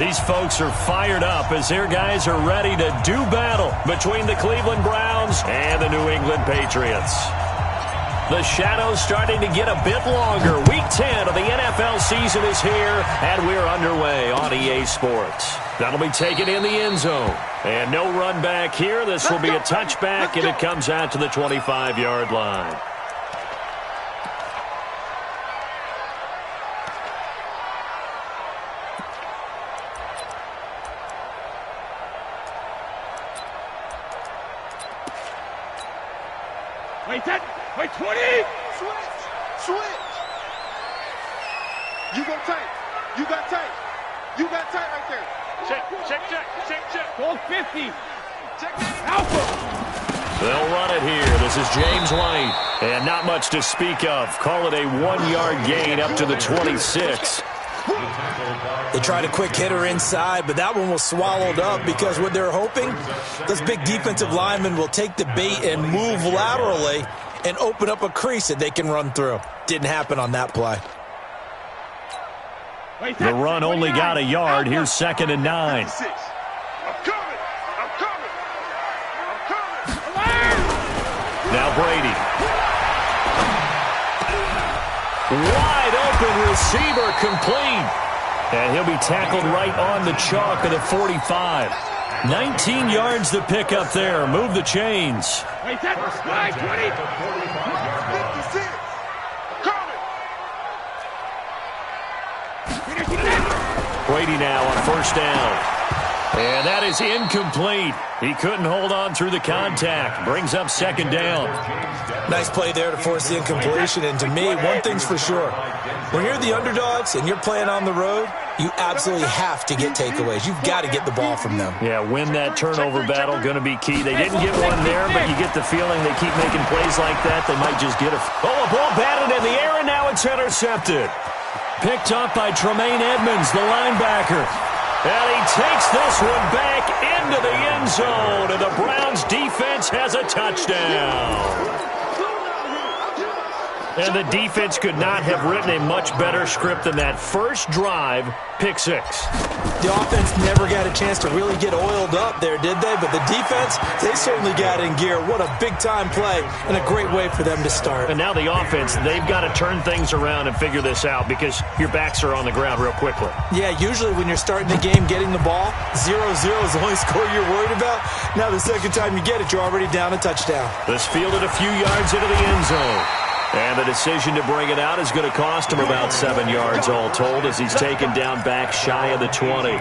These folks are fired up as their guys are ready to do battle between the Cleveland Browns and the New England Patriots. The shadow's starting to get a bit longer. Week 10 of the NFL season is here, and we're underway on EA Sports. That'll be taken in the end zone. And no run back here. This will be a touchback, and it comes out to the 25-yard line. Wait, 20! Switch! You go tight. You got tight. You got tight right there. Check. Ball 50. Check Alpha. They'll run it here. This is James White. And not much to speak of. Call it a 1-yard gain up to the 26. They tried a quick hitter inside, but that one was swallowed up because what they're hoping, those big defensive linemen will take the bait and move laterally and open up a crease that they can run through. Didn't happen on that play. The run only got a yard. Here's 2nd and 9. I'm coming. Now Brady. Wide open receiver complete. And he'll be tackled right on the chalk of the 45. 19 yards to pick up there. Move the chains. Wait, that's right, 20. 56. Brady now on 1st down. And that is incomplete. He couldn't hold on through the contact. Brings up 2nd down. Nice play there to force the incompletion. And to me, one thing's for sure. When you're the underdogs and you're playing on the road, you absolutely have to get takeaways. You've got to get the ball from them. Yeah, win that turnover battle, going to be key. They didn't get one there, but you get the feeling they keep making plays like that. They might just get a ball batted in the air, and now it's intercepted. Picked up by Tremaine Edmonds, the linebacker. And he takes this one back into the end zone, and the Browns defense has a touchdown. And the defense could not have written a much better script than that first drive, pick 6. The offense never got a chance to really get oiled up there, did they? But the defense, they certainly got in gear. What a big-time play and a great way for them to start. And now the offense, they've got to turn things around and figure this out because your backs are on the ground real quickly. Yeah, usually when you're starting the game getting the ball, 0-0 is the only score you're worried about. Now the second time you get it, you're already down a touchdown. This fielded a few yards into the end zone. And the decision to bring it out is going to cost him about 7 yards all told as he's taken down back shy of the 20.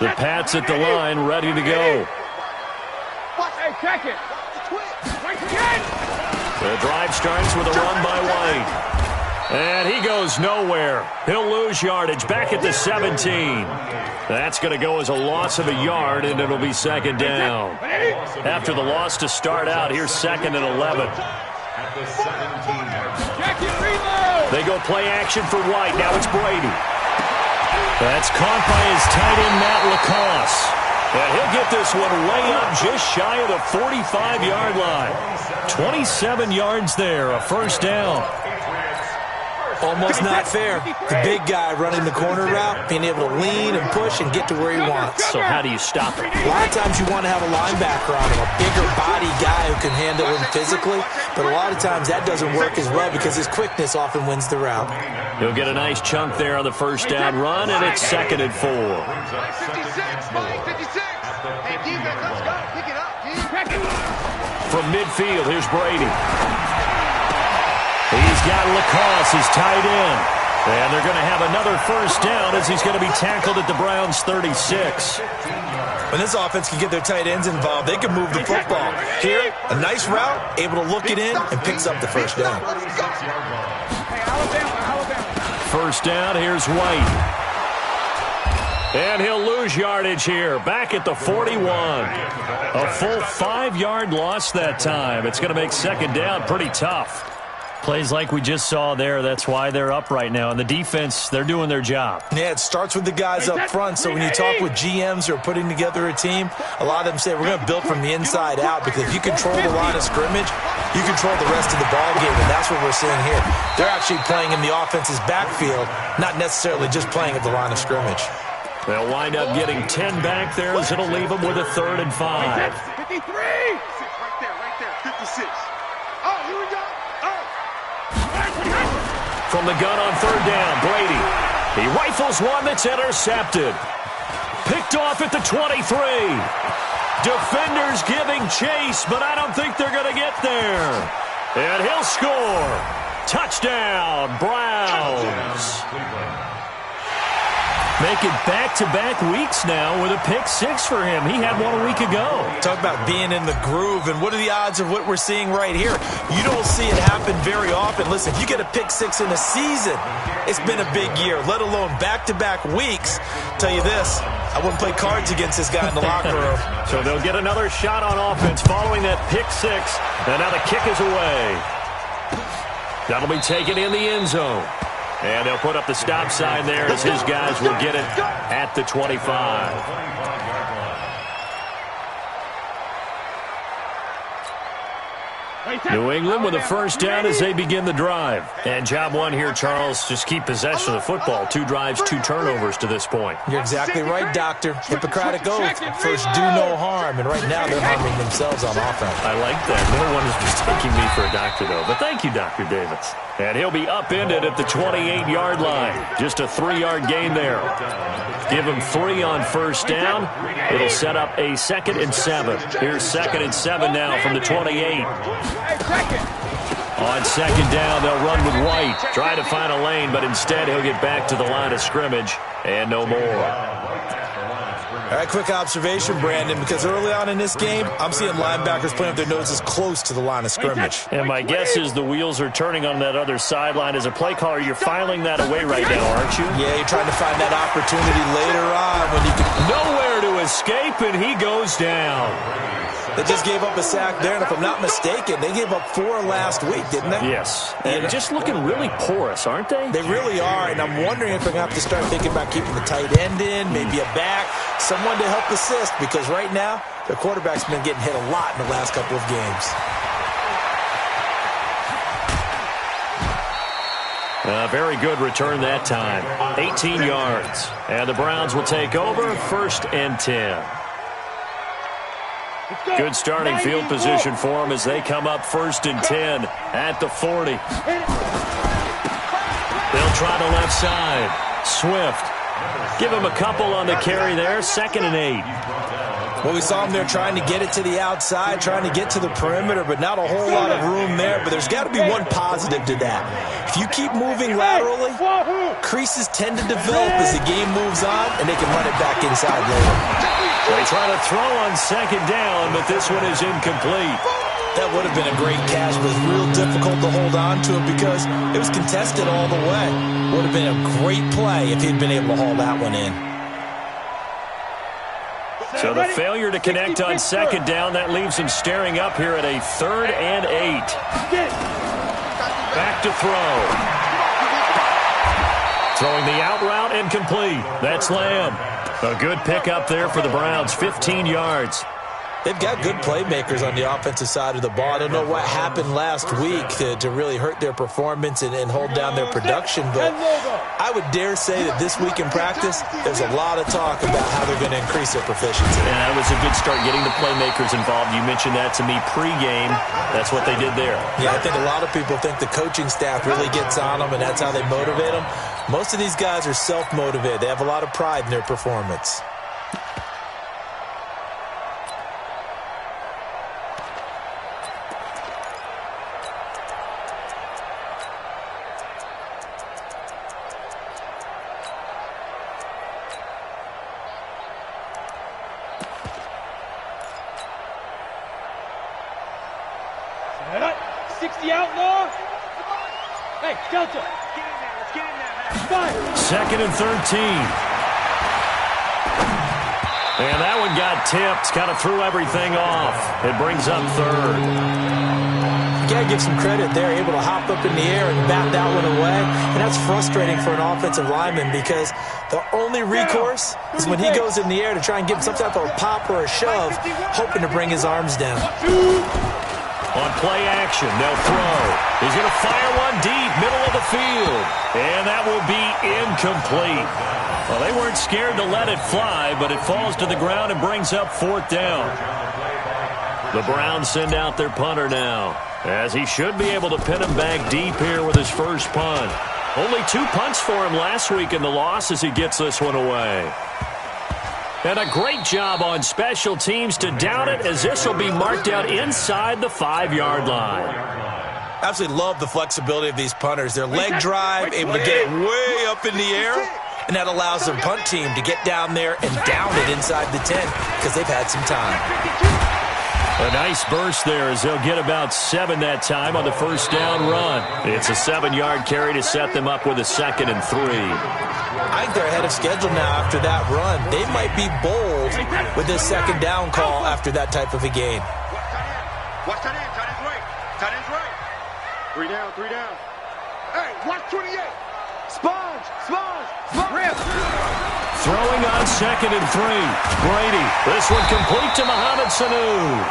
The Pats at the line, ready to go. Hey, check it. The drive starts with a run by White. And he goes nowhere. He'll lose yardage back at the 17. That's going to go as a loss of a yard, and it'll be 2nd down. After the loss to start out, here's 2nd and 11. They go play action for White. Now it's Brady. That's caught by his tight end, Matt LaCosse. And he'll get this one way up just shy of the 45-yard line. 27 yards there, a 1st down. Almost not fair. The big guy running the corner route, being able to lean and push and get to where he wants. So how do you stop it? A lot of times you want to have a linebacker on him, a bigger body guy who can handle him physically, but a lot of times that doesn't work as well because his quickness often wins the route. He'll get a nice chunk there on the 1st down run, and it's 2nd and 4. 56, Mike, 56. Hey, defense, let's go. Pick it up. From midfield, here's Brady. He's got LaCosse, his tight end. And they're going to have another 1st down as he's going to be tackled at the Browns' 36. When this offense can get their tight ends involved, they can move the football. Here, a nice route, able to look it in, and picks up the 1st down. 1st down, here's White. And he'll lose yardage here, back at the 41. A full 5-yard loss that time. It's going to make 2nd down pretty tough. Plays like we just saw there, that's why they're up right now. And the defense, they're doing their job. Yeah, it starts with the guys up front. So when you talk with GMs who are putting together a team, a lot of them say we're going to build from the inside out because if you control the line of scrimmage, you control the rest of the ball game, and that's what we're seeing here. They're actually playing in the offense's backfield, not necessarily just playing at the line of scrimmage. They'll wind up getting 10 back there, as it'll leave them with a 3rd and 5. 53! Right there, 56. Oh, here we go. Oh. From the gun on 3rd down, Brady. He rifles one that's intercepted. Picked off at the 23. Defenders giving chase, but I don't think they're going to get there. And he'll score. Touchdown, Browns. Making back-to-back weeks now with a pick 6 for him. He had one a week ago. Talk about being in the groove, and what are the odds of what we're seeing right here? You don't see it happen very often. Listen, if you get a pick 6 in a season, it's been a big year, let alone back-to-back weeks. Tell you this, I wouldn't play cards against this guy in the locker room. So they'll get another shot on offense following that pick 6, and now the kick is away. That'll be taken in the end zone. And they'll put up the stop sign there as his guys will get it at the 25. New England with a 1st down as they begin the drive. And job 1 here, Charles, just keep possession of the football. 2 drives, 2 turnovers to this point. You're exactly right, Doctor. Hippocratic oath. First, do no harm. And right now, they're harming themselves on offense. I like that. No one is mistaking me for a doctor, though. But thank you, Dr. Davis. And he'll be upended at the 28-yard line. Just a 3-yard gain there. Give him 3 on 1st down. It'll set up a 2nd and 7. Here's 2nd and 7 now from the 28. On 2nd down, they'll run with White. Try to find a lane, but instead he'll get back to the line of scrimmage and no more. All right, quick observation, Brandon, because early on in this game, I'm seeing linebackers playing with their noses close to the line of scrimmage. And my guess is the wheels are turning on that other sideline. As a play caller, you're filing that away right now, aren't you? Yeah, you're trying to find that opportunity later on when you can... Nowhere to escape, and he goes down. They just gave up a sack there, and if I'm not mistaken, they gave up 4 last week, didn't they? Yes. And just looking really porous, aren't they? They really are, and I'm wondering if they're going to have to start thinking about keeping the tight end in, maybe a back, someone to help assist, because right now, their quarterback's been getting hit a lot in the last couple of games. Very good return that time. 18 yards. And the Browns will take over, 1st and 10. Good starting field position for them as they come up 1st and 10 at the 40. They'll try the left side. Swift. Give him a couple on the carry there. 2nd and 8. Well, we saw him there trying to get it to the outside, trying to get to the perimeter, but not a whole lot of room there. But there's got to be one positive to that. If you keep moving laterally, creases tend to develop as the game moves on, and they can run it back inside later. They try to throw on 2nd down, but this one is incomplete. That would have been a great catch, but it's real difficult to hold on to it because it was contested all the way. Would have been a great play if he'd been able to haul that one in. So the failure to connect on 2nd down, that leaves him staring up here at a 3rd and 8. Back to throw. Throwing the out route incomplete. That's Lamb. A good pickup there for the Browns, 15 yards. They've got good playmakers on the offensive side of the ball. I don't know what happened last week to really hurt their performance and hold down their production, but I would dare say that this week in practice, there's a lot of talk about how they're going to increase their proficiency. And that was a good start getting the playmakers involved. You mentioned that to me pregame. That's what they did there. Yeah, I think a lot of people think the coaching staff really gets on them, and that's how they motivate them. Most of these guys are self-motivated. They have a lot of pride in their performance. Hey, Delta. Let's get in there. 2nd and 13. And that one got tipped, kind of threw everything off. It brings up 3rd. You got to give some credit there, able to hop up in the air and bat that one away. And that's frustrating for an offensive lineman because the only recourse is when he goes in the air to try and give some type of a pop or a shove, hoping to bring his arms down. On play action, they'll throw. He's going to fire one deep, middle of the field. And that will be incomplete. Well, they weren't scared to let it fly, but it falls to the ground and brings up 4th down. The Browns send out their punter now, as he should be able to pin him back deep here with his first punt. Only 2 punts for him last week in the loss as he gets this one away. And a great job on special teams to down it, as this will be marked out inside the 5-yard line. Absolutely love the flexibility of these punters. Their leg drive, able to get it way up in the air, and that allows the punt team to get down there and down it inside the 10 because they've had some time. A nice burst there as they'll get about 7 that time on the first down run. It's a 7-yard carry to set them up with a 2nd and 3. I think they're ahead of schedule now after that run. They might be bold with this 2nd down call after that type of a game. Watch tight end. Tight end's right. Tight end's right. 3 down, 3 down. Hey, watch 28. Sponge. Rip. Throwing on 2nd and 3. Brady. This one complete to Mohamed Sanu.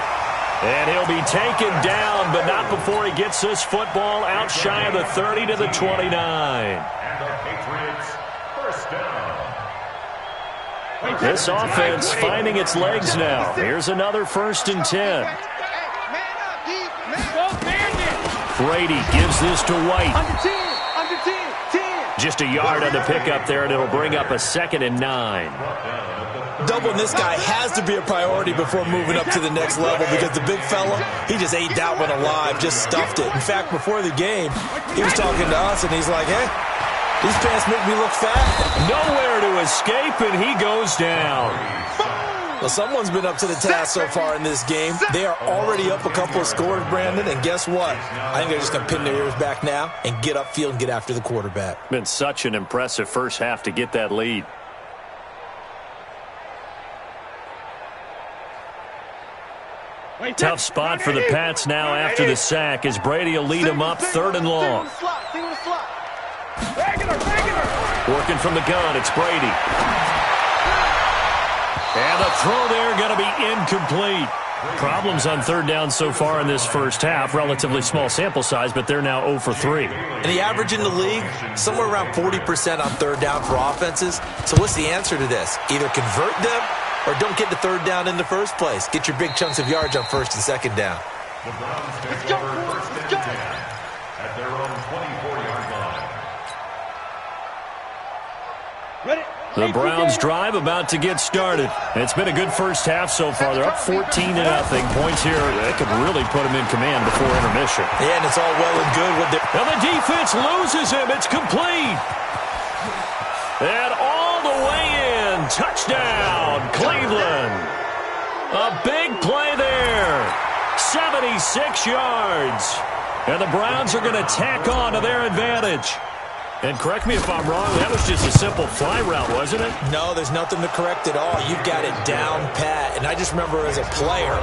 And he'll be taken down, but not before he gets this football out shy of the 30 to the 29. And the Patriots, first down. This offense finding its legs now. Here's another 1st and 10. Brady gives this to White. Under 10. Just a yard on the pickup there, and it'll bring up a 2nd and 9. Doubling this guy has to be a priority before moving up to the next level because the big fella, he just ate that one alive, just stuffed it. In fact, before the game, he was talking to us, and he's like, hey, these pants make me look fat. Nowhere to escape, and he goes down. Well, someone's been up to the task so far in this game. They are already up a couple of scores, Brandon, and guess what? I think they're just going to pin their ears back now and get upfield and get after the quarterback. Been such an impressive first half to get that lead. Tough spot for the Pats now after the sack as Brady will lead them up 3rd and long. Working from the gun, it's Brady. And the throw there going to be incomplete. Problems on 3rd down so far in this first half. Relatively small sample size, but they're now 0 for 3. And the average in the league, somewhere around 40% on 3rd down for offenses. So what's the answer to this? Either convert them or don't get the 3rd down in the first place. Get your big chunks of yards on 1st and 2nd down. The Browns take over 1st and 10 at their own 24-yard line. Ready? The Browns drive about to get started. It's been a good first half so far. They're up 14-0. Points here, they could really put them in command before intermission. Yeah, and it's all well and good with their... And the defense loses him. It's complete. And all the way in. Touchdown, Cleveland. A big play there. 76 yards. And the Browns are going to tack on to their advantage. And correct me if I'm wrong, that was just a simple fly route, wasn't it? No, there's nothing to correct at all. You've got it down pat. And I just remember as a player,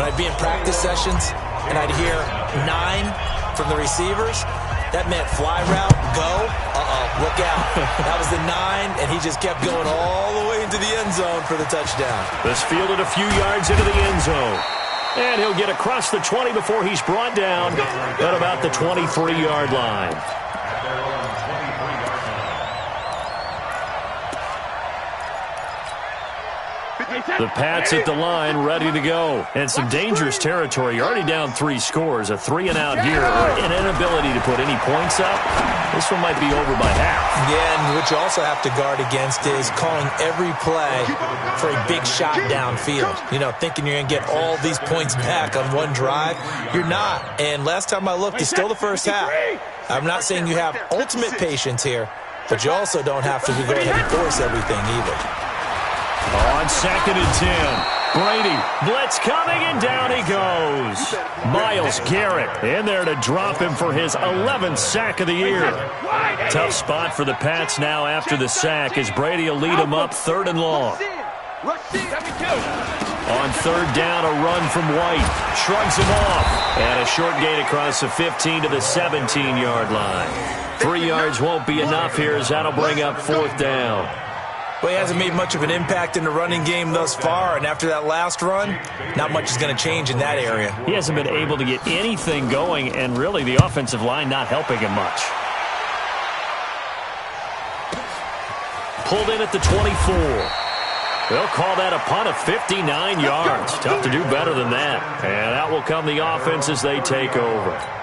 when I'd be in practice sessions and I'd hear 9 from the receivers, that meant fly route, go, look out. That was the 9, and he just kept going all the way into the end zone for the touchdown. This fielded a few yards into the end zone. And he'll get across the 20 before he's brought down at about the 23-yard line. The Pats at the line, ready to go. And some dangerous territory. You're already down 3 scores. A 3-and-out here, or an inability to put any points up. This one might be over by half. Yeah, and what you also have to guard against is calling every play for a big shot downfield. You know, thinking you're going to get all these points back on one drive. You're not. And last time I looked, it's still the first half. I'm not saying you have ultimate patience here, but you also don't have to go ahead and force everything either. On 2nd and 10, Brady, blitz coming, and down he goes. Myles Garrett in there to drop him for his 11th sack of the year. Tough spot for the Pats now after the sack as Brady will lead them up 3rd and long. On 3rd down, a run from White. Shrugs him off. And a short gain across the 15 to the 17-yard line. 3 yards won't be enough here as that'll bring up 4th down. Well, he hasn't made much of an impact in the running game thus far, and after that last run, not much is going to change in that area. He hasn't been able to get anything going, and really the offensive line not helping him much. Pulled in at the 24. They'll call that a punt of 59 yards. Tough to do better than that. And out will come the offense as they take over.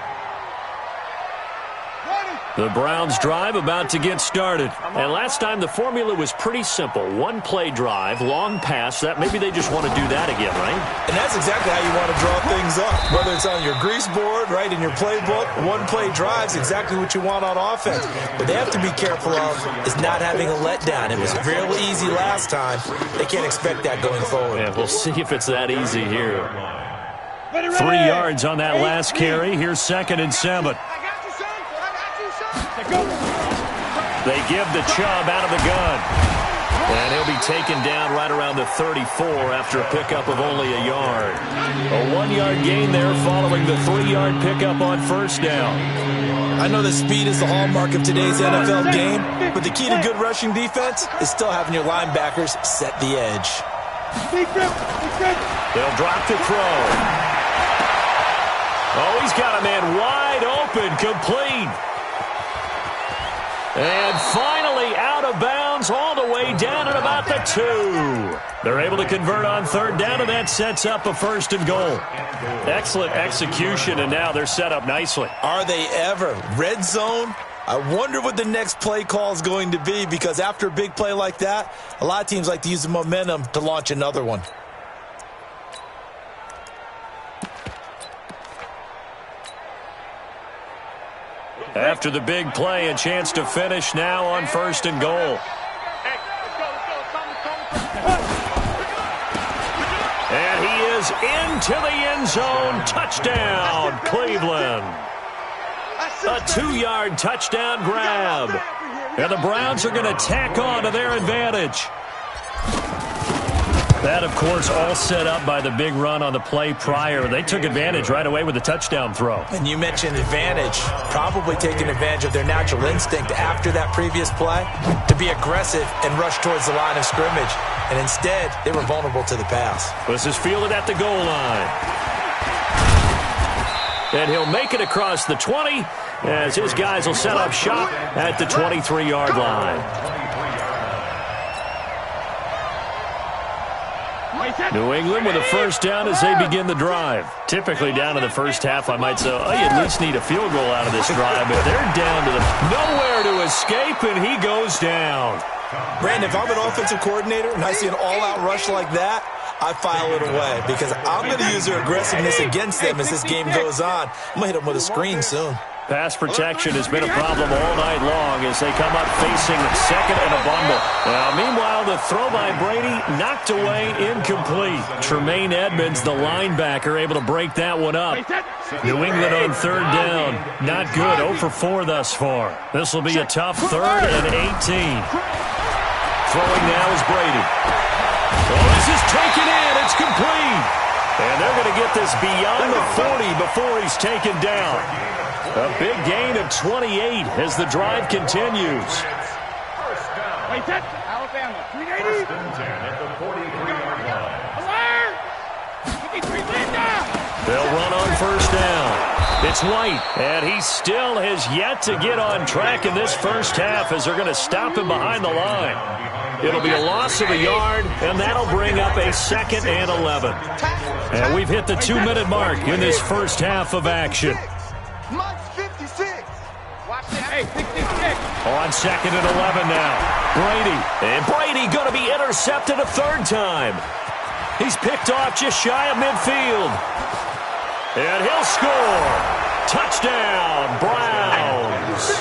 The Browns drive about to get started. And last time the formula was pretty simple. One play drive, long pass. That maybe they just want to do that again, right? And that's exactly how you want to draw things up. Whether it's on your grease board, right, in your playbook, one play drive's exactly what you want on offense. But they have to be careful of is not having a letdown. It was real easy last time. They can't expect that going forward. Yeah, we'll see if it's that easy here. 3 yards on that last carry. Here's 2nd and 7. They give the Chubb out of the gun. And he'll be taken down right around the 34 after a pickup of only a yard. A 1-yard gain there following the 3-yard pickup on first down. I know that speed is the hallmark of today's NFL game, but the key to good rushing defense is still having your linebackers set the edge. They'll drop the throw. Oh, he's got a man wide open, complete. And finally out of bounds all the way down at about the 2. They're able to convert on 3rd down, and that sets up a 1st and goal. Excellent execution, and now they're set up nicely. Are they ever? Red zone? I wonder what the next play call is going to be, because after a big play like that, a lot of teams like to use the momentum to launch another one. After the big play, a chance to finish now on 1st and goal. And he is into the end zone. Touchdown, Cleveland. A 2-yard touchdown grab. And the Browns are going to tack on to their advantage. That, of course, all set up by the big run on the play prior. They took advantage right away with the touchdown throw. And you mentioned advantage, probably taking advantage of their natural instinct after that previous play to be aggressive and rush towards the line of scrimmage. And instead, they were vulnerable to the pass. This is fielded at the goal line. And he'll make it across the 20 as his guys will set up shop at the 23-yard line. New England with a 1st down as they begin the drive. Typically down in the first half, I might say, oh, you at least need a field goal out of this drive. But they're down to nowhere to escape, and he goes down. Brandon, if I'm an offensive coordinator and I see an all-out rush like that, I file it away because I'm going to use their aggressiveness against them as this game goes on. I'm going to hit them with a screen soon. Pass protection has been a problem all night long as they come up facing 2nd and a bundle. Now, meanwhile, the throw by Brady knocked away, incomplete. Tremaine Edmonds, the linebacker, able to break that one up. New England on 3rd down. Not good. 0 for 4 thus far. This will be a tough 3rd and 18. Throwing now is Brady. Oh, this is taken in. It's complete. And they're going to get this beyond the 40 before he's taken down. A big gain of 28 as the drive continues. Alabama, 380. They'll run on 1st down. It's White, and he still has yet to get on track in this first half as they're going to stop him behind the line. It'll be a loss of a yard, and that'll bring up a 2nd and 11. And we've hit the 2-minute mark in this first half of action. On 2nd and 11 now. Brady. And Brady going to be intercepted a 3rd time. He's picked off just shy of midfield. And he'll score. Touchdown, Browns.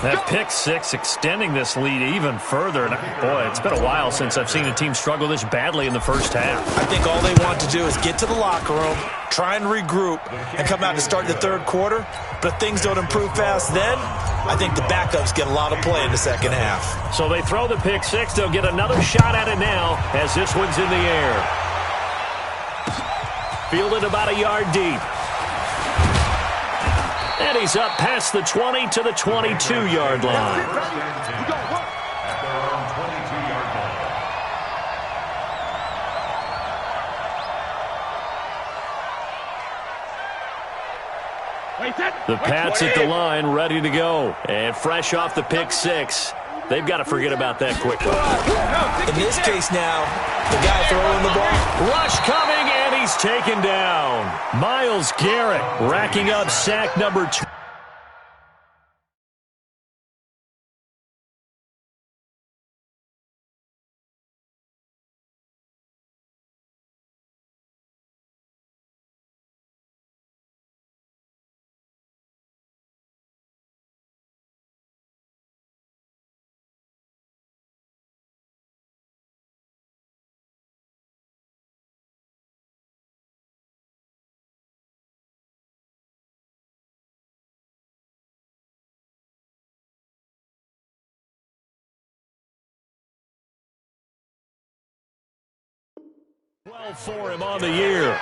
That pick 6 extending this lead even further. And boy, it's been a while since I've seen a team struggle this badly in the first half. I think all they want to do is get to the locker room, try and regroup, and come out to start the 3rd quarter. But if things don't improve fast then, I think the backups get a lot of play in the 2nd half. So they throw the pick 6. They'll get another shot at it now as this one's in the air. Fielded about a yard deep. And he's up past the 20 to the 22-yard line. The Pats at the line, ready to go. And fresh off the pick six. They've got to forget about that quickly. In this case now, the guy throwing the ball. Rush coming, and he's taken down. Myles Garrett racking up sack number 2. Well for him on the year.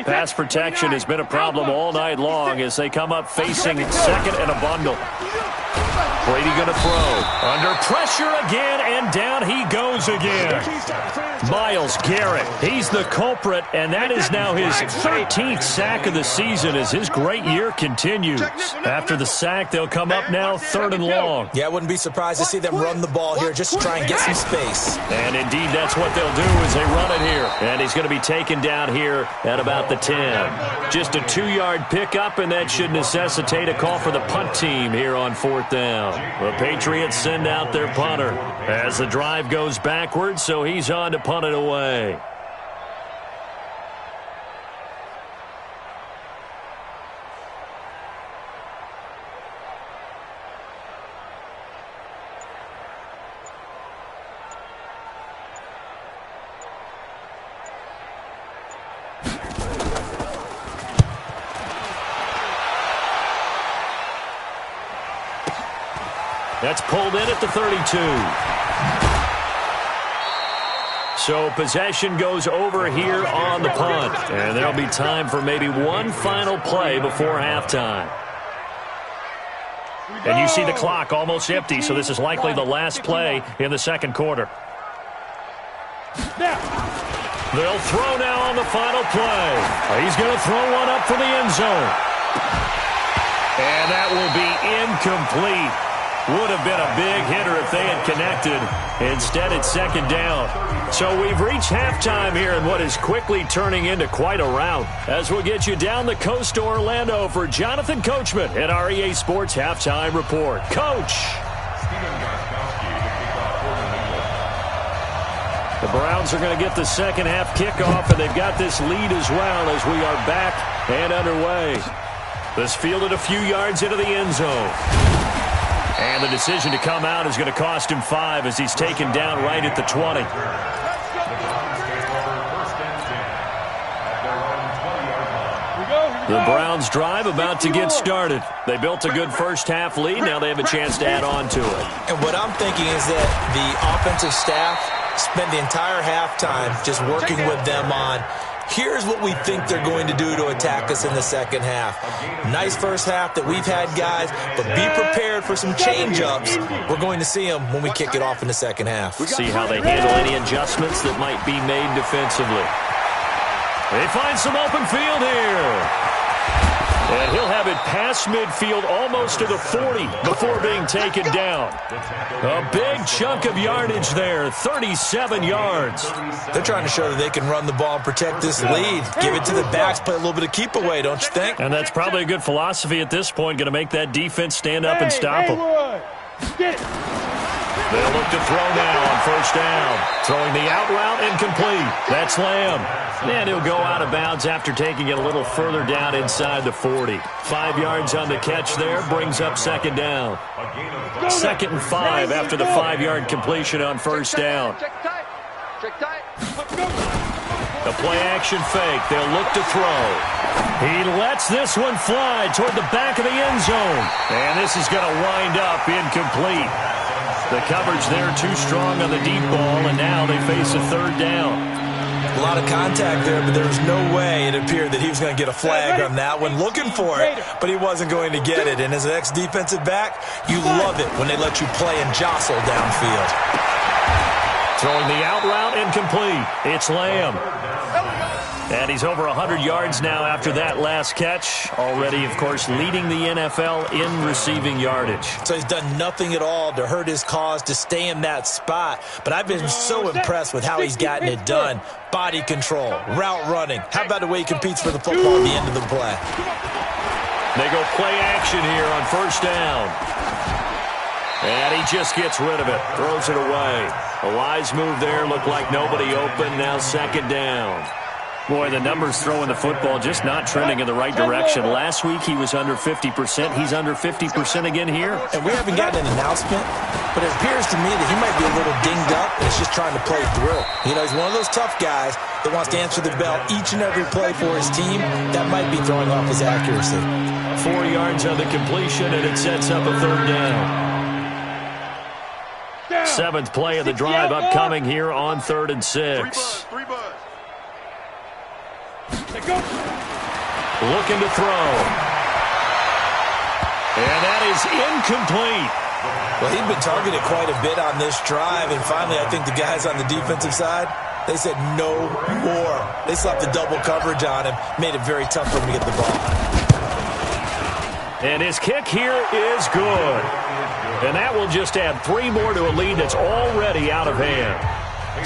Pass protection has been a problem all night long as they come up facing second and a bundle. Brady going to throw. Under pressure again, and down he goes again. Myles Garrett, he's the culprit, and that is now his 13th sack of the season as his great year continues. After the sack, they'll come up now 3rd and long. Yeah, I wouldn't be surprised to see them run the ball here just to try and get some space. And indeed, that's what they'll do as they run it here. And he's going to be taken down here at about the 10. Just a 2-yard pickup, and that should necessitate a call for the punt team here on 4th down. The Patriots send out their punter as the drive goes backwards, so he's on to punt it away. That's pulled in at the 32. So possession goes over here on the punt. And there'll be time for maybe one final play before halftime. And you see the clock almost empty, so this is likely the last play in the second quarter. They'll throw now on the final play. He's going to throw one up for the end zone. And that will be incomplete. Would have been a big hitter if they had connected. Instead, it's 2nd down. So we've reached halftime here in what is quickly turning into quite a rout. As we'll get you down the coast to Orlando for Jonathan Coachman at our EA Sports Halftime Report. Coach! The Browns are going to get the second half kickoff, and they've got this lead as well as we are back and underway. This fielded a few yards into the end zone. And the decision to come out is going to cost him 5 as he's taken down right at the 20. The Browns drive about to get started. They built a good first half lead. Now they have a chance to add on to it. And what I'm thinking is that the offensive staff spent the entire halftime just working with them on here's what we think they're going to do to attack us in the second half. Nice first half that we've had, guys, but be prepared for some change-ups. We're going to see them when we kick it off in the second half. See how they handle any adjustments that might be made defensively. They find some open field here. And he'll have it past midfield almost to the 40 before being taken down. A big chunk of yardage there, 37 yards. They're trying to show that they can run the ball and protect this lead. Give it to the backs, play a little bit of keep away, don't you think? And that's probably a good philosophy at this point, going to make that defense stand up and stop them. They'll look to throw now on 1st down. Throwing the out route incomplete. That's Lamb. And he'll go out of bounds after taking it a little further down inside the 40. 5 yards on the catch there, brings up 2nd down. 2nd and 5 after the 5-yard completion on 1st down. The play action fake. They'll look to throw. He lets this one fly toward the back of the end zone. And this is going to wind up incomplete. The coverage there too strong on the deep ball, and now they face a 3rd down. A lot of contact there, but there was no way it appeared that he was going to get a flag on that one. Looking for it, but he wasn't going to get it. And as an ex-defensive back, you love it when they let you play and jostle downfield. Throwing the out route incomplete. It's Lamb. And he's over 100 yards now after that last catch. Already, of course, leading the NFL in receiving yardage. So he's done nothing at all to hurt his cause to stay in that spot. But I've been so impressed with how he's gotten it done. Body control, route running. How about the way he competes for the football at the end of the play? They go play action here on first down. And he just gets rid of it, throws it away. A wise move there, looked like nobody open, now second down. Boy, the numbers throwing the football just not trending in the right direction. Last week he was under 50%. He's under 50% again here. And we haven't gotten an announcement, but it appears to me that he might be a little dinged up and is just trying to play through. You know, he's one of those tough guys that wants to answer the bell each and every play for his team. That might be throwing off his accuracy. 4 yards on the completion, and it sets up a third down. Seventh play of the drive upcoming here on 3rd and 6. Looking to throw. And that is incomplete. Well, he'd been targeted quite a bit on this drive, and finally I think the guys on the defensive side, they said no more. They slapped the double coverage on him, made it very tough for him to get the ball. And his kick here is good. And that will just add 3 more to a lead that's already out of hand.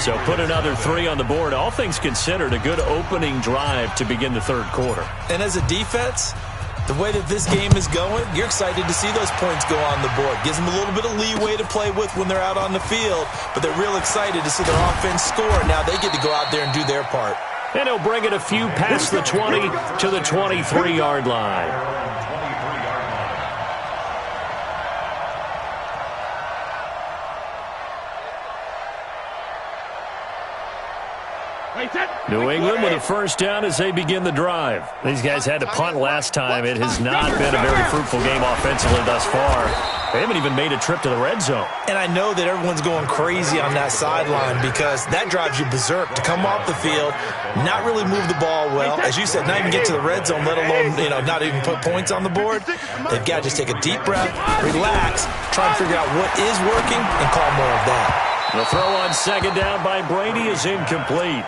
So put another 3 on the board. All things considered, a good opening drive to begin the third quarter. And as a defense, the way that this game is going, you're excited to see those points go on the board. Gives them a little bit of leeway to play with when they're out on the field, but they're real excited to see their offense score. Now they get to go out there and do their part. And he'll bring it a few past the 20 to the 23-yard line. New England with a first down as they begin the drive. These guys had to punt last time. It has not been a very fruitful game offensively thus far. They haven't even made a trip to the red zone. And I know that everyone's going crazy on that sideline because that drives you berserk to come off the field, not really move the ball well. As you said, not even get to the red zone, let alone, not even put points on the board. They've got to just take a deep breath, relax, try and figure out what is working, and call more of that. The throw on second down by Brady is incomplete.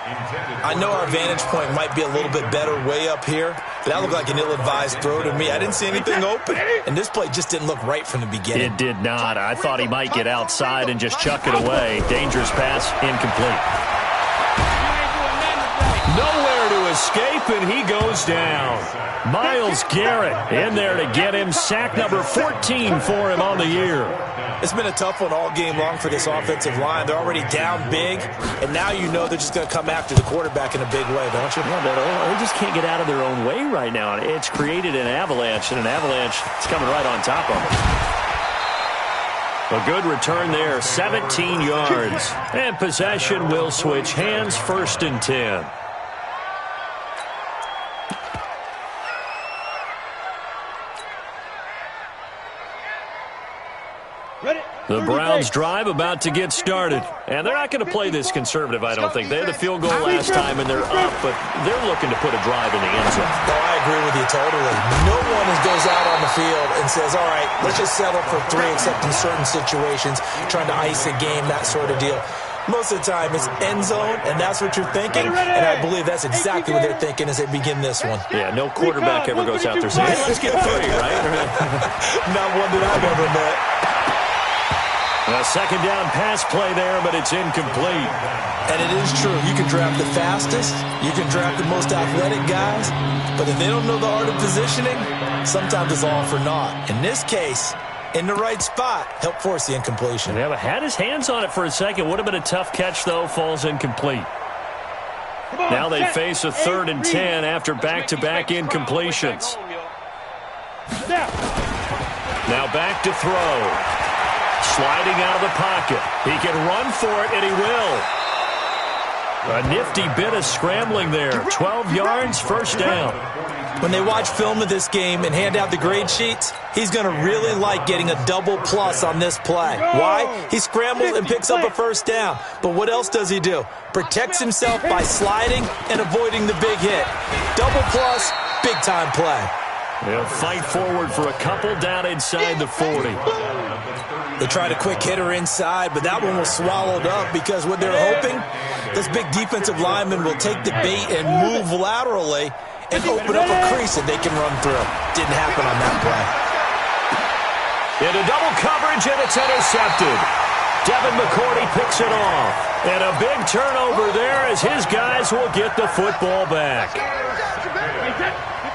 I know our vantage point might be a little bit better way up here, but that looked like an ill-advised throw to me. I didn't see anything open, and this play just didn't look right from the beginning. It did not. I thought he might get outside and just chuck it away. Dangerous pass, incomplete. Nowhere to escape, and he goes down. Myles Garrett in there to get him. Sack number 14 for him on the year. It's been a tough one all game long for this offensive line. They're already down big, and now you know they're just going to come after the quarterback in a big way, don't you? They just can't get out of their own way right now. It's created an avalanche, and an avalanche is coming right on top of them. A good return there, 17 yards. And possession will switch hands, 1st and 10. The Browns drive about to get started. And they're not going to play this conservative, I don't think. They had the field goal last time, and they're up, but they're looking to put a drive in the end zone. Oh, I agree with you totally. No one goes out on the field and says, all right, let's just settle for 3, except in certain situations, trying to ice a game, that sort of deal. Most of the time, it's end zone, and that's what you're thinking, and I believe that's exactly what they're thinking as they begin this one. Yeah, no quarterback ever goes out there saying, hey, let's get 3, right? Not one that I've ever met. A second down pass play there, but it's incomplete. And it is true. You can draft the fastest. You can draft the most athletic guys. But if they don't know the art of positioning, sometimes it's all for naught. In this case, in the right spot, help force the incompletion. Yeah, had his hands on it for a second. Would have been a tough catch, though. Falls incomplete. Now they face a 3rd and 10 after back-to-back incompletions. Now back to throw. Sliding out of the pocket. He can run for it, and he will. A nifty bit of scrambling there. 12 yards, 1st down. When they watch film of this game and hand out the grade sheets, he's going to really like getting a double plus on this play. Why? He scrambles and picks up a 1st down. But what else does he do? Protects himself by sliding and avoiding the big hit. Double plus, big-time play. They'll fight forward for a couple down inside the 40. They tried a quick hitter inside, but that one was swallowed up because what they're hoping, this big defensive lineman will take the bait and move laterally and open up a crease that they can run through. Didn't happen on that play. Into double coverage, and it's intercepted. Devin McCourty picks it off. And a big turnover there as his guys will get the football back.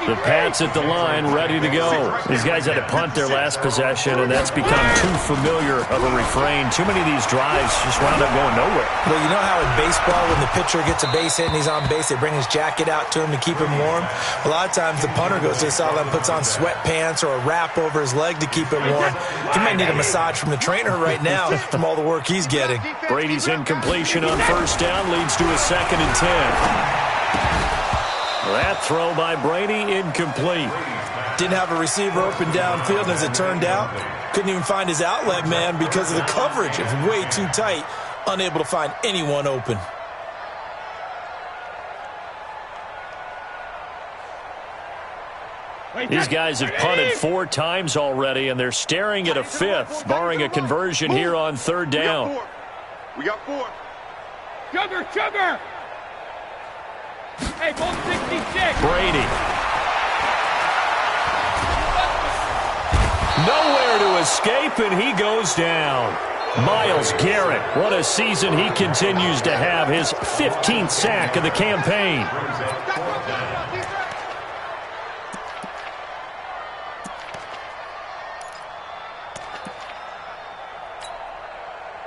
The Pats at the line, ready to go. These guys had to punt their last possession, and that's become too familiar of a refrain. Too many of these drives just wound up going nowhere. Well, you know how in baseball, when the pitcher gets a base hit and he's on base, they bring his jacket out to him to keep him warm? A lot of times the punter goes to the sideline, puts on sweatpants or a wrap over his leg to keep it warm. He might need a massage from the trainer right now from all the work he's getting. Brady's incompletion on first down leads to a 2nd and 10. That throw by Brady incomplete. Didn't have a receiver open downfield, and as it turned out, couldn't even find his outlet man because of the coverage. It was way too tight, unable to find anyone open. These guys have punted 4 times already, and they're staring at a 5th, barring a conversion here on 3rd down. We got 4. Sugar! Hey, ball 66. Brady. Nowhere to escape, and he goes down. Myles Garrett, what a season he continues to have, his 15th sack of the campaign.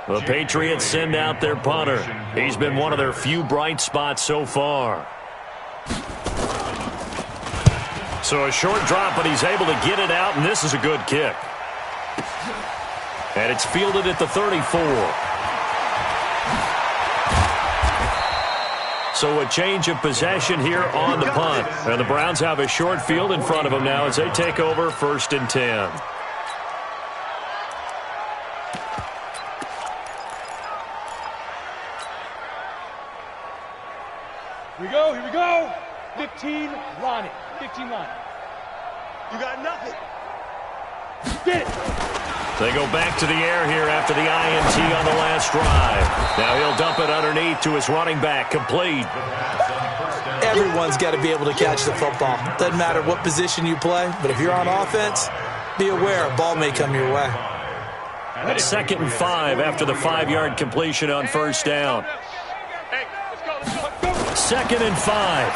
The Patriots send out their punter. He's been one of their few bright spots so far. So a short drop, but he's able to get it out, and this is a good kick. And it's fielded at the 34. So a change of possession here on the punt. And the Browns have a short field in front of them now as they take over 1st and 10. Here we go. 15 line it. 15 line. You got nothing. Get it. They go back to the air here after the INT on the last drive. Now he'll dump it underneath to his running back, complete. Everyone's got to be able to catch the football. Doesn't matter what position you play, but if you're on offense, be aware a ball may come your way. 2nd and 5 after the 5-yard completion on first down. 2nd and 5.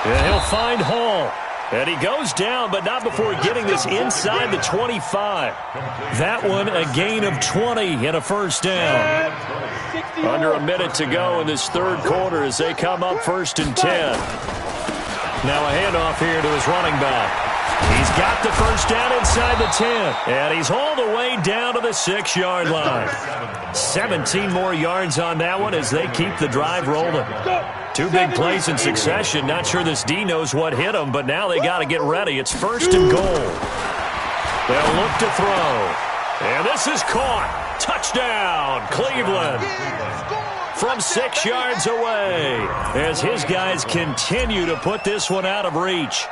And he'll find Hall. And he goes down, but not before getting this inside the 25. That one a gain of 20 and a first down. Under a minute to go in this 3rd quarter as they come up 1st and 10. Now a handoff here to his running back. He's got the first down inside the 10. And he's all the way down to the 6-yard line. 17 more yards on that one as they keep the drive rolling. 2 big plays in succession. Not sure this D knows what hit him, but now they got to get ready. It's 1st and goal. They'll look to throw. And this is caught. Touchdown, Cleveland. From 6 yards away as his guys continue to put this one out of reach.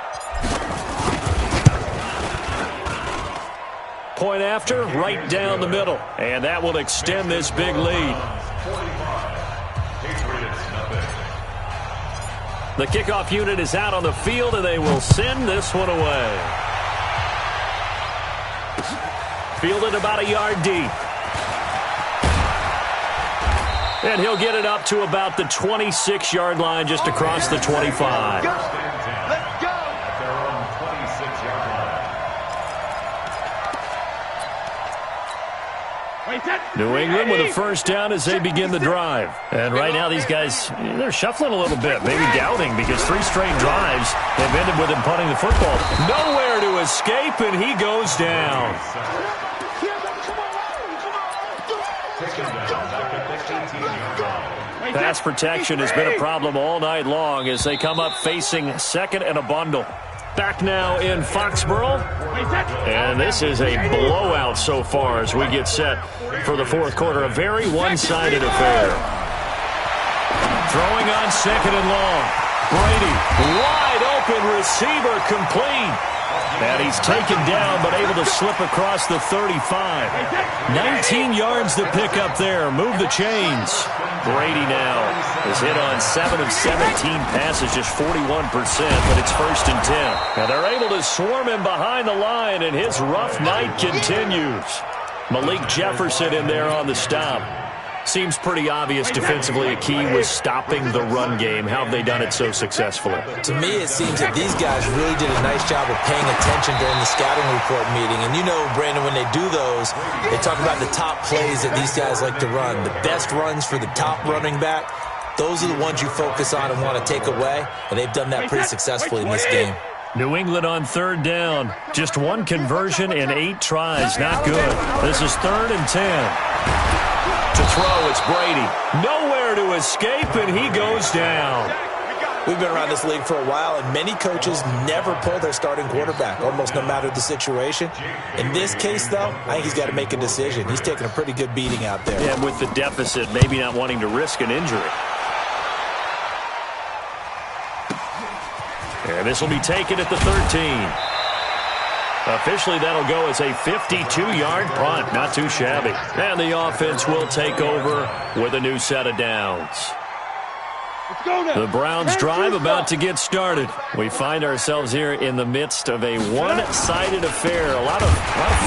Point after, right down the middle. And that will extend this big lead. The kickoff unit is out on the field, and they will send this one away. Fielded about a yard deep. And he'll get it up to about the 26-yard line just across the 25. Let's go. New England with a first down as they begin the drive. And right now these guys, they're shuffling a little bit, maybe doubting, because 3 straight drives have ended with him punting the football. Nowhere to escape, and he goes down. Pass protection has been a problem all night long as they come up facing 2nd and a bundle. Back now in Foxborough, and this is a blowout so far as we get set for the 4th quarter. A very one-sided affair. Throwing on 2nd and long. Brady wide open receiver complete. And he's taken down, but able to slip across the 35. 19 yards to pick up there. Move the chains. Brady now is hit on 7 of 17 passes, just 41%, but it's 1st and 10. And they're able to swarm him behind the line, and his rough night continues. Malik Jefferson in there on the stop. Seems pretty obvious defensively a key was stopping the run game. How have they done it so successfully? To me, it seems that these guys really did a nice job of paying attention during the scouting report meeting. And you know, Brandon, when they do those, they talk about the top plays that these guys like to run. The best runs for the top running back, those are the ones you focus on and want to take away. And they've done that pretty successfully in this game. New England on 3rd down. Just 1 conversion in 8 tries. Not good. This is 3rd and 10. To throw, it's Brady. Nowhere to escape, and he goes down. We've been around this league for a while, and many coaches never pull their starting quarterback, almost no matter the situation. In this case, though, I think he's got to make a decision. He's taking a pretty good beating out there. Yeah, with the deficit, maybe not wanting to risk an injury. And this will be taken at the 13. Officially, that'll go as a 52-yard punt. Not too shabby. And the offense will take over with a new set of downs. The Browns drive about to get started. We find ourselves here in the midst of a one-sided affair. A lot of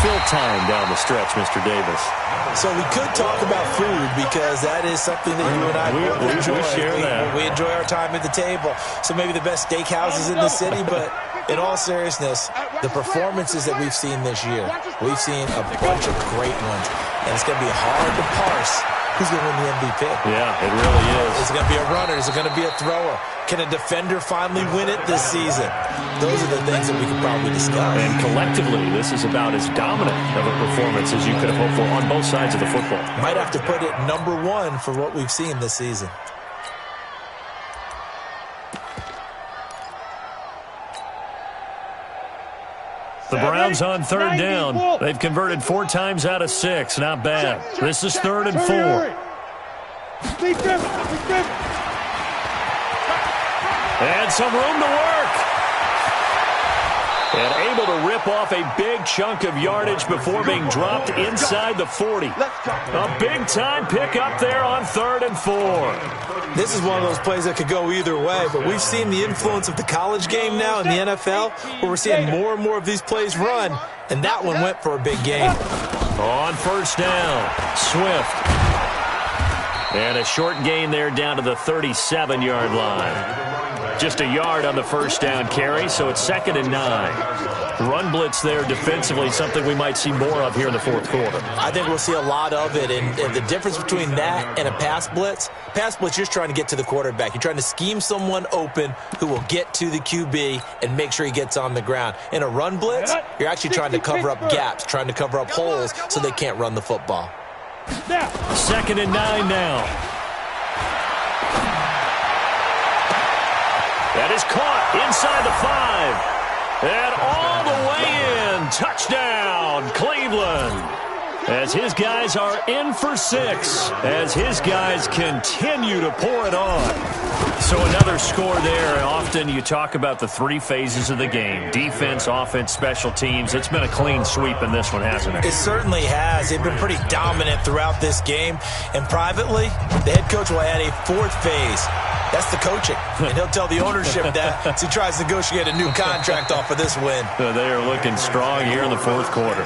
fill time down the stretch, Mr. Davis. So we could talk about food because that is something that you and I both enjoy. We share that. We enjoy our time at the table. So maybe the best steakhouses in the city, but in all seriousness, the performances that we've seen this year, we've seen a bunch of great ones. And it's going to be hard to parse who's going to win the MVP. Yeah, it really is. Is it going to be a runner? Is it going to be a thrower? Can a defender finally win it this season? Those are the things that we could probably discuss. And collectively, this is about as dominant of a performance as you could have hoped for on both sides of the football. Might have to put it number 1 for what we've seen this season. The Browns on 3rd down. They've converted 4 times out of 6. Not bad. This is 3rd and 4. And some room to work. And able to rip off a big chunk of yardage before being dropped inside the 40. A big-time pick up there on 3rd and 4. This is one of those plays that could go either way, but we've seen the influence of the college game now in the NFL, where we're seeing more and more of these plays run, and that one went for a big gain. On 1st down, Swift. And a short gain there down to the 37-yard line. Just a yard on the 1st down carry, so it's 2nd and 9. Run blitz there defensively, something we might see more of here in the 4th quarter. I think we'll see a lot of it, and the difference between that and a pass blitz, you're just trying to get to the quarterback. You're trying to scheme someone open who will get to the QB and make sure he gets on the ground. In a run blitz, you're actually trying to cover up gaps, trying to cover up holes so they can't run the football. 2nd and 9 now. That is caught inside the 5. And all the way in. Touchdown, Cleveland. As his guys are in for 6. As his guys continue to pour it on. So another score there. Often you talk about the 3 phases of the game. Defense, offense, special teams. It's been a clean sweep in this one, hasn't it? It certainly has. They've been pretty dominant throughout this game. And privately, the head coach will add a 4th phase. That's the coaching. And he'll tell the ownership that as he tries to negotiate a new contract off of this win. They are looking strong here in the 4th quarter.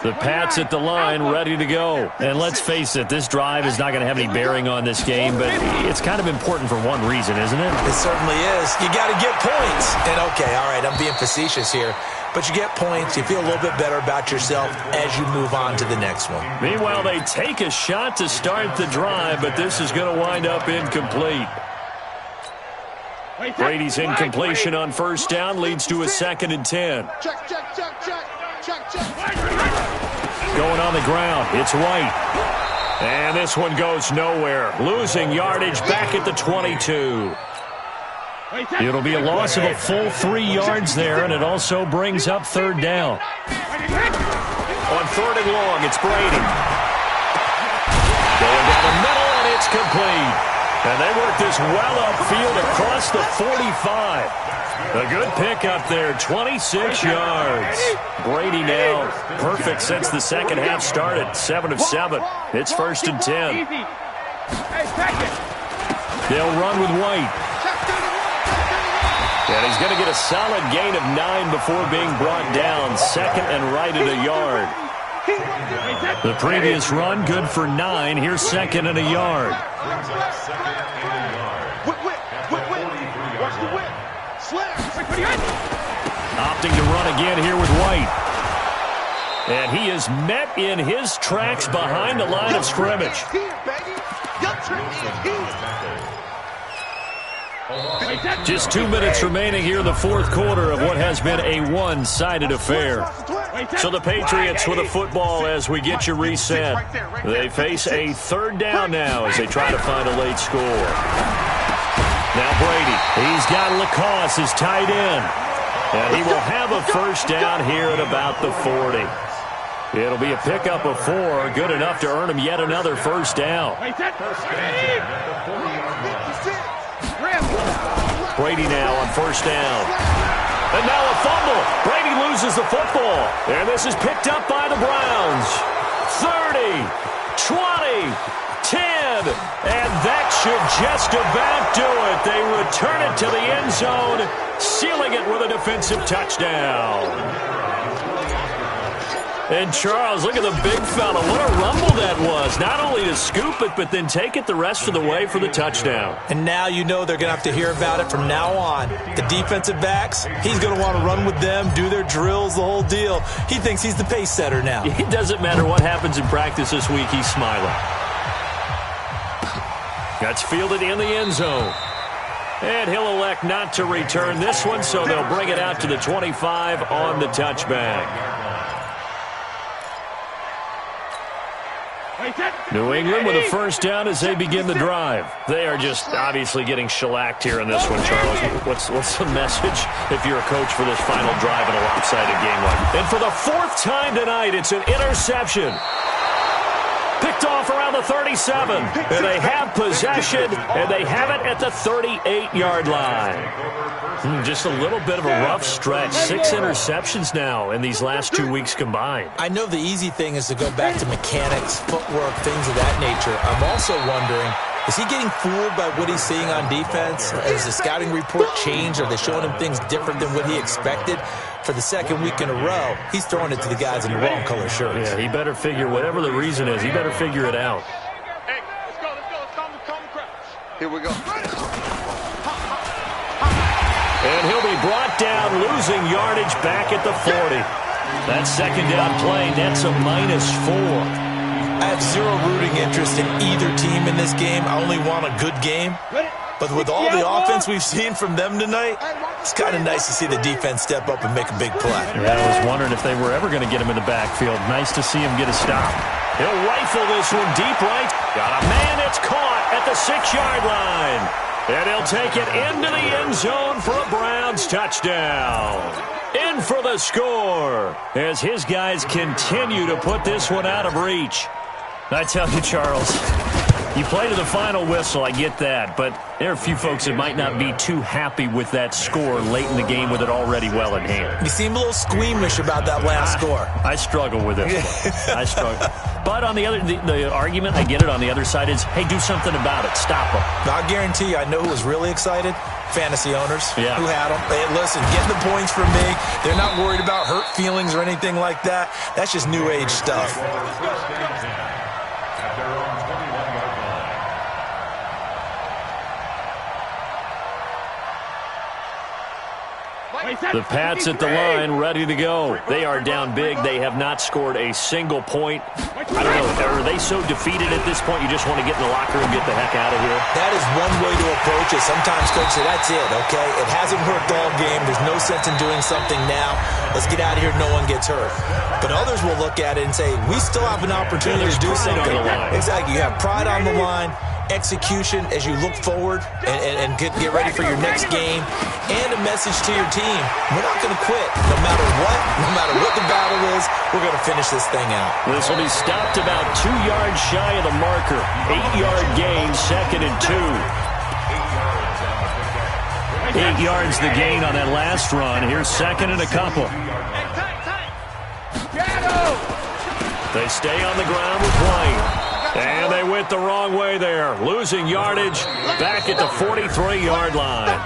The Pats at the line, ready to go. And let's face it, this drive is not going to have any bearing on this game, but it's kind of important for one reason, isn't it? It certainly is. You got to get points. And, okay, all right, I'm being facetious here. But you get points, you feel a little bit better about yourself as you move on to the next one. Meanwhile, they take a shot to start the drive, but this is going to wind up incomplete. Brady's incompletion on 1st down leads to a 2nd and 10. Going on the ground, it's White. And this one goes nowhere. Losing yardage back at the 22. It'll be a loss of a full 3 yards there, and it also brings up third down. On third and long, it's Brady. Going down the middle, and it's complete. And they work this well upfield across the 45. A good pickup there, 26 yards. Brady now perfect since the second half started, 7 of 7. It's 1st and 10. They'll run with White. And he's going to get a solid gain of 9 before being brought down, 2nd and right at a yard. The previous run, good for 9. Here's 2nd and a yard. Opting to run again here with White. And he is met in his tracks behind the line of scrimmage. Just 2 minutes remaining here in the fourth quarter of what has been a one-sided affair. So the Patriots with a football as we get you reset. They face a third down now as they try to find a late score. Now Brady, he's got Lacoste as tight end. And he will have a first down here at about the 40. It'll be a pickup of 4, good enough to earn him yet another first down. Brady now on first down. And now a fumble. Brady loses the football. And this is picked up by the Browns. 30, 20, 10. And that should just about do it. They return it to the end zone, sealing it with a defensive touchdown. And Charles, look at the big fella. What a rumble that was. Not only to scoop it, but then take it the rest of the way for the touchdown. And now you know they're going to have to hear about it from now on. The defensive backs, he's going to want to run with them, do their drills, the whole deal. He thinks he's the pace setter now. It doesn't matter what happens in practice this week, he's smiling. That's fielded in the end zone. And he'll elect not to return this one, so they'll bring it out to the 25 on the touchback. New England with a first down as they begin the drive. They are just obviously getting shellacked here in this one, Charles. What's the message if you're a coach for this final drive in a lopsided game like that? And for the 4th time tonight, it's an interception. Picked off around the 37. And they have possession, and they have it at the 38-yard line. Just a little bit of a rough stretch. 6 interceptions now in these last 2 weeks combined. I know the easy thing is to go back to mechanics, footwork, things of that nature. I'm also wondering, is he getting fooled by what he's seeing on defense? Has the scouting report changed? Are they showing him things different than what he expected? For the 2nd week in a row, he's throwing it to the guys in the wrong color shirts. Yeah, he better figure, whatever the reason is, he better figure it out. Hey, let's go. Calm the crowd. Here we go. And he'll be brought down, losing yardage back at the 40. That second down play, that's a -4. I have zero rooting interest in either team in this game. I only want a good game. But with all the offense we've seen from them tonight, it's kind of nice to see the defense step up and make a big play. Yeah, I was wondering if they were ever going to get him in the backfield. Nice to see him get a stop. He'll rifle this one deep right. Got a man, it's caught at the 6-yard line. And he'll take it into the end zone for a Browns touchdown. In for the score as his guys continue to put this one out of reach. I tell you, Charles, you play to the final whistle, I get that, but there are a few folks that might not be too happy with that score late in the game with it already well in hand. You seem a little squeamish about that last score. I struggle with it. I struggle. But on the other, the argument, I get it, on the other side is, hey, do something about it. Stop them. I guarantee you, I know who was really excited. Fantasy owners who had them. Hey, listen, getting the points from me. They're not worried about hurt feelings or anything like that. That's just new age stuff. The Pats at the line, ready to go. They are down big. They have not scored a single point. I don't know, are they so defeated at this point you just want to get in the locker room and get the heck out of here? That is one way to approach it. Sometimes coaches say, that's it, okay? It hasn't worked all game. There's no sense in doing something now. Let's get out of here. No one gets hurt. But others will look at it and say, we still have an opportunity to do something. On the line. Exactly. You have pride on the line. execution as you look forward and get ready for your next game, and a message to your team. We're not going to quit. No matter what the battle is, we're going to finish this thing out. This will be stopped about 2 yards shy of the marker. 8-yard gain, 2nd and 2. 8 yards the gain on that last run. Here's 2nd and a couple. They stay on the ground with White. And they went the wrong way there. Losing yardage back at the 43-yard line.